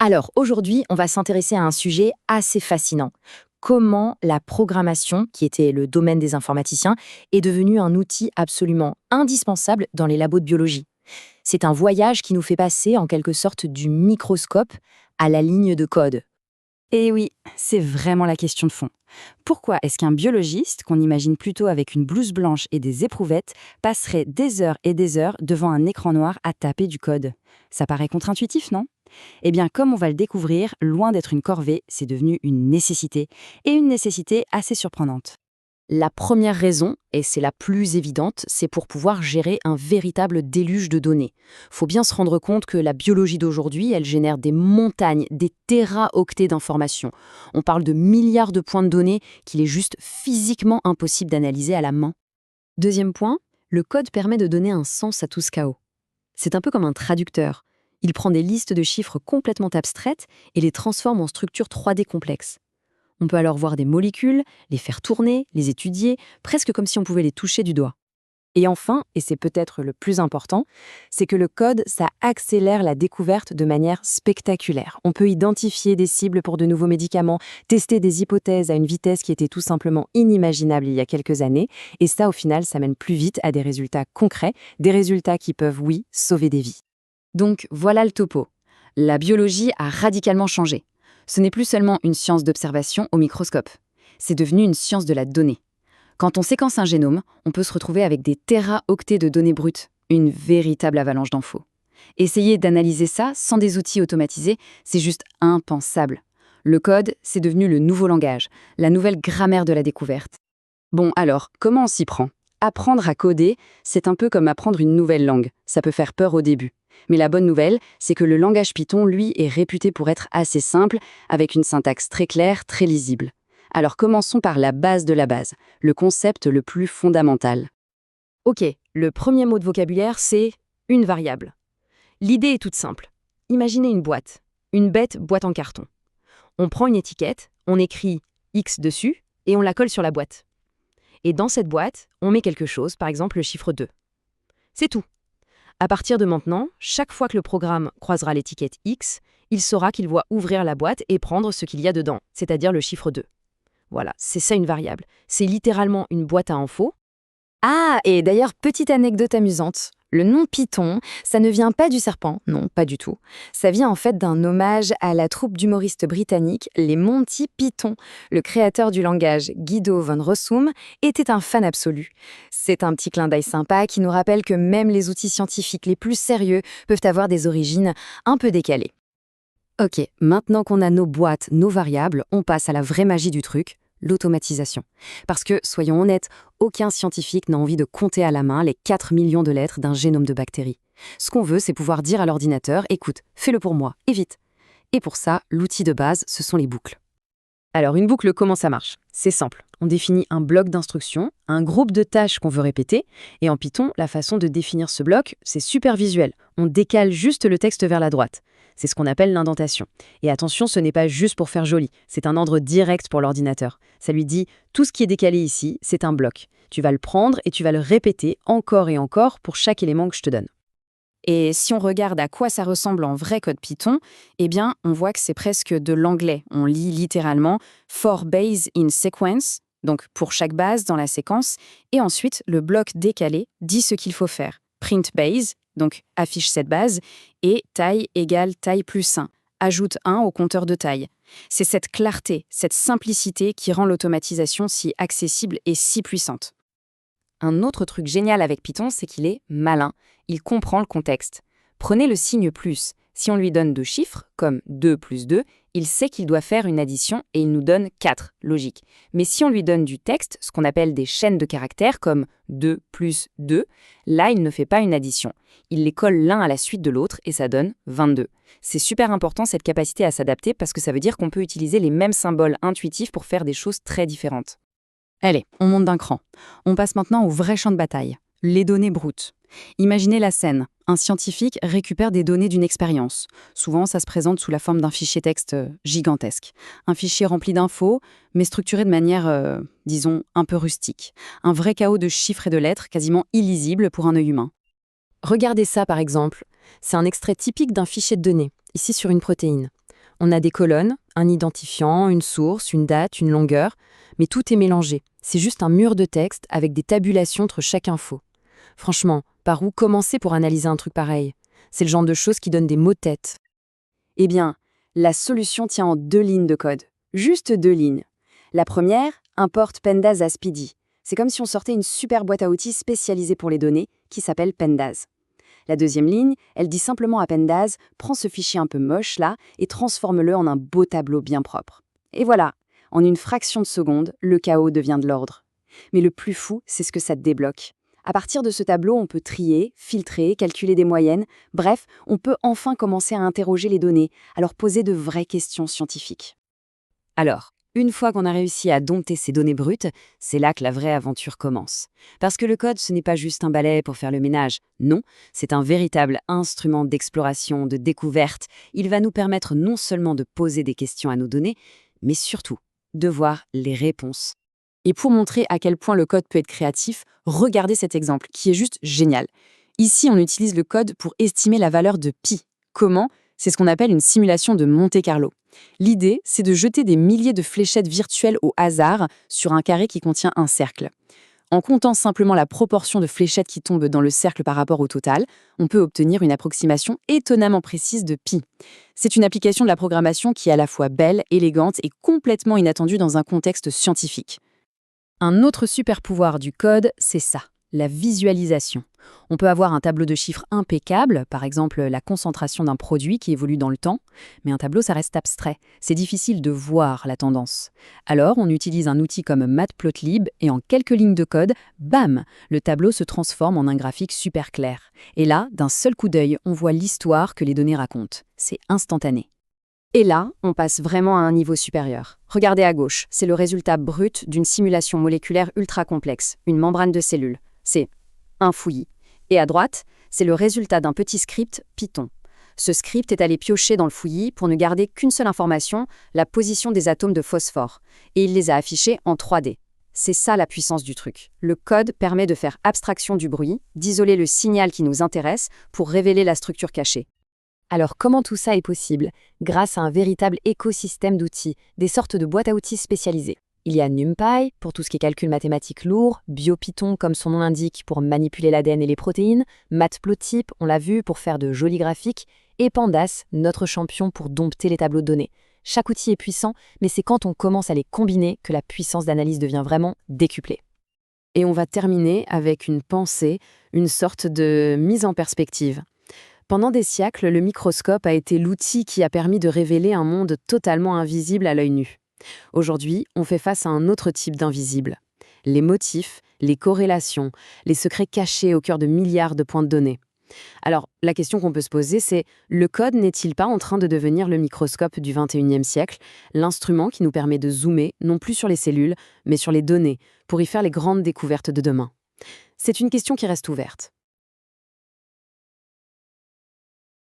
Alors aujourd'hui, on va s'intéresser à un sujet assez fascinant. Comment la programmation, qui était le domaine des informaticiens, est devenue un outil absolument indispensable dans les labos de biologie. C'est un voyage qui nous fait passer en quelque sorte du microscope à la ligne de code. Et oui, c'est vraiment la question de fond. Pourquoi est-ce qu'un biologiste, qu'on imagine plutôt avec une blouse blanche et des éprouvettes, passerait des heures et des heures devant un écran noir à taper du code? Ça paraît contre-intuitif, non? Eh bien, comme on va le découvrir, loin d'être une corvée, c'est devenu une nécessité, et une nécessité assez surprenante. La première raison, et c'est la plus évidente, c'est pour pouvoir gérer un véritable déluge de données. Faut bien se rendre compte que la biologie d'aujourd'hui, elle génère des montagnes, des téraoctets d'informations. On parle de milliards de points de données qu'il est juste physiquement impossible d'analyser à la main. Deuxième point, le code permet de donner un sens à tout ce chaos. C'est un peu comme un traducteur. Il prend des listes de chiffres complètement abstraites et les transforme en structures 3D complexes. On peut alors voir des molécules, les faire tourner, les étudier, presque comme si on pouvait les toucher du doigt. Et enfin, et c'est peut-être le plus important, c'est que le code, ça accélère la découverte de manière spectaculaire. On peut identifier des cibles pour de nouveaux médicaments, tester des hypothèses à une vitesse qui était tout simplement inimaginable il y a quelques années, et ça, au final, ça mène plus vite à des résultats concrets, des résultats qui peuvent, oui, sauver des vies. Donc voilà le topo. La biologie a radicalement changé. Ce n'est plus seulement une science d'observation au microscope. C'est devenu une science de la donnée. Quand on séquence un génome, on peut se retrouver avec des téraoctets de données brutes, une véritable avalanche d'infos. Essayer d'analyser ça sans des outils automatisés, c'est juste impensable. Le code, c'est devenu le nouveau langage, la nouvelle grammaire de la découverte. Bon alors, comment on s'y prend? Apprendre à coder, c'est un peu comme apprendre une nouvelle langue. Ça peut faire peur au début. Mais la bonne nouvelle, c'est que le langage Python, lui, est réputé pour être assez simple, avec une syntaxe très claire, très lisible. Alors commençons par la base de la base, le concept le plus fondamental. Ok, le premier mot de vocabulaire, c'est une variable. L'idée est toute simple. Imaginez une boîte, une bête boîte en carton. On prend une étiquette, on écrit X dessus, et on la colle sur la boîte. Et dans cette boîte, on met quelque chose, par exemple le chiffre 2. C'est tout. À partir de maintenant, chaque fois que le programme croisera l'étiquette X, il saura qu'il doit ouvrir la boîte et prendre ce qu'il y a dedans, c'est-à-dire le chiffre 2. Voilà, c'est ça une variable. C'est littéralement une boîte à infos. Ah, et d'ailleurs, petite anecdote amusante. Le nom Python, ça ne vient pas du serpent, non, pas du tout. Ça vient en fait d'un hommage à la troupe d'humoristes britanniques, les Monty Python. Le créateur du langage, Guido von Rossum, était un fan absolu. C'est un petit clin d'œil sympa qui nous rappelle que même les outils scientifiques les plus sérieux peuvent avoir des origines un peu décalées. Ok, maintenant qu'on a nos boîtes, nos variables, on passe à la vraie magie du truc, l'automatisation. Parce que, soyons honnêtes, aucun scientifique n'a envie de compter à la main les 4 millions de lettres d'un génome de bactéries. Ce qu'on veut, c'est pouvoir dire à l'ordinateur « Écoute, fais-le pour moi, et vite !» Et pour ça, l'outil de base, ce sont les boucles. Alors, une boucle, comment ça marche? C'est simple. On définit un bloc d'instructions, un groupe de tâches qu'on veut répéter, et en Python, la façon de définir ce bloc, c'est super visuel. On décale juste le texte vers la droite. C'est ce qu'on appelle l'indentation. Et attention, ce n'est pas juste pour faire joli, c'est un ordre direct pour l'ordinateur. Ça lui dit, tout ce qui est décalé ici, c'est un bloc. Tu vas le prendre et tu vas le répéter encore et encore pour chaque élément que je te donne. Et si on regarde à quoi ça ressemble en vrai code Python, eh bien, on voit que c'est presque de l'anglais. On lit littéralement « for base in sequence », donc pour chaque base dans la séquence, et ensuite, le bloc décalé dit ce qu'il faut faire. Print base, donc affiche cette base, et taille égale taille plus 1. Ajoute 1 au compteur de taille. C'est cette clarté, cette simplicité qui rend l'automatisation si accessible et si puissante. Un autre truc génial avec Python, c'est qu'il est malin. Il comprend le contexte. Prenez le signe plus. Si on lui donne 2 chiffres, comme 2 plus 2, il sait qu'il doit faire une addition et il nous donne 4, logique. Mais si on lui donne du texte, ce qu'on appelle des chaînes de caractères, comme 2 plus 2, là, il ne fait pas une addition. Il les colle l'un à la suite de l'autre et ça donne 22. C'est super important cette capacité à s'adapter parce que ça veut dire qu'on peut utiliser les mêmes symboles intuitifs pour faire des choses très différentes. Allez, on monte d'un cran. On passe maintenant au vrai champ de bataille, les données brutes. Imaginez la scène. Un scientifique récupère des données d'une expérience. Souvent, ça se présente sous la forme d'un fichier texte gigantesque. Un fichier rempli d'infos, mais structuré de manière, disons, un peu rustique. Un vrai chaos de chiffres et de lettres quasiment illisible pour un œil humain. Regardez ça, par exemple. C'est un extrait typique d'un fichier de données, ici sur une protéine. On a des colonnes, un identifiant, une source, une date, une longueur, mais tout est mélangé. C'est juste un mur de texte avec des tabulations entre chaque info. Franchement, par où commencer pour analyser un truc pareil? C'est le genre de choses qui donnent des maux de tête. Eh bien, la solution tient en 2 lignes de code. Juste 2 lignes. La première, importe pandas à Speedy. C'est comme si on sortait une super boîte à outils spécialisée pour les données qui s'appelle pandas. La deuxième ligne, elle dit simplement à pandas, prends ce fichier un peu moche là et transforme-le en un beau tableau bien propre. Et voilà, en une fraction de seconde, le chaos devient de l'ordre. Mais le plus fou, c'est ce que ça te débloque. À partir de ce tableau, on peut trier, filtrer, calculer des moyennes. Bref, on peut enfin commencer à interroger les données, à leur poser de vraies questions scientifiques. Alors, une fois qu'on a réussi à dompter ces données brutes, c'est là que la vraie aventure commence. Parce que le code, ce n'est pas juste un balai pour faire le ménage. Non, c'est un véritable instrument d'exploration, de découverte. Il va nous permettre non seulement de poser des questions à nos données, mais surtout de voir les réponses. Et pour montrer à quel point le code peut être créatif, regardez cet exemple qui est juste génial. Ici, on utilise le code pour estimer la valeur de pi. Comment? C'est ce qu'on appelle une simulation de Monte-Carlo. L'idée, c'est de jeter des milliers de fléchettes virtuelles au hasard sur un carré qui contient un cercle. En comptant simplement la proportion de fléchettes qui tombent dans le cercle par rapport au total, on peut obtenir une approximation étonnamment précise de pi. C'est une application de la programmation qui est à la fois belle, élégante et complètement inattendue dans un contexte scientifique. Un autre super pouvoir du code, c'est ça, la visualisation. On peut avoir un tableau de chiffres impeccable, par exemple la concentration d'un produit qui évolue dans le temps, mais un tableau, ça reste abstrait. C'est difficile de voir la tendance. Alors, on utilise un outil comme Matplotlib et en quelques lignes de code, bam, le tableau se transforme en un graphique super clair. Et là, d'un seul coup d'œil, on voit l'histoire que les données racontent. C'est instantané. Et là, on passe vraiment à un niveau supérieur. Regardez à gauche, c'est le résultat brut d'une simulation moléculaire ultra complexe, une membrane de cellules. C'est un fouillis. Et à droite, c'est le résultat d'un petit script Python. Ce script est allé piocher dans le fouillis pour ne garder qu'une seule information, la position des atomes de phosphore. Et il les a affichés en 3D. C'est ça la puissance du truc. Le code permet de faire abstraction du bruit, d'isoler le signal qui nous intéresse pour révéler la structure cachée. Alors comment tout ça est possible? Grâce à un véritable écosystème d'outils, des sortes de boîtes à outils spécialisées. Il y a NumPy pour tout ce qui est calcul mathématique lourd, BioPython comme son nom l'indique pour manipuler l'ADN et les protéines, Matplotlib, on l'a vu, pour faire de jolis graphiques, et Pandas, notre champion pour dompter les tableaux de données. Chaque outil est puissant, mais c'est quand on commence à les combiner que la puissance d'analyse devient vraiment décuplée. Et on va terminer avec une pensée, une sorte de mise en perspective. Pendant des siècles, le microscope a été l'outil qui a permis de révéler un monde totalement invisible à l'œil nu. Aujourd'hui, on fait face à un autre type d'invisible. Les motifs, les corrélations, les secrets cachés au cœur de milliards de points de données. Alors, la question qu'on peut se poser, c'est le code n'est-il pas en train de devenir le microscope du XXIe siècle, l'instrument qui nous permet de zoomer non plus sur les cellules, mais sur les données, pour y faire les grandes découvertes de demain? C'est une question qui reste ouverte.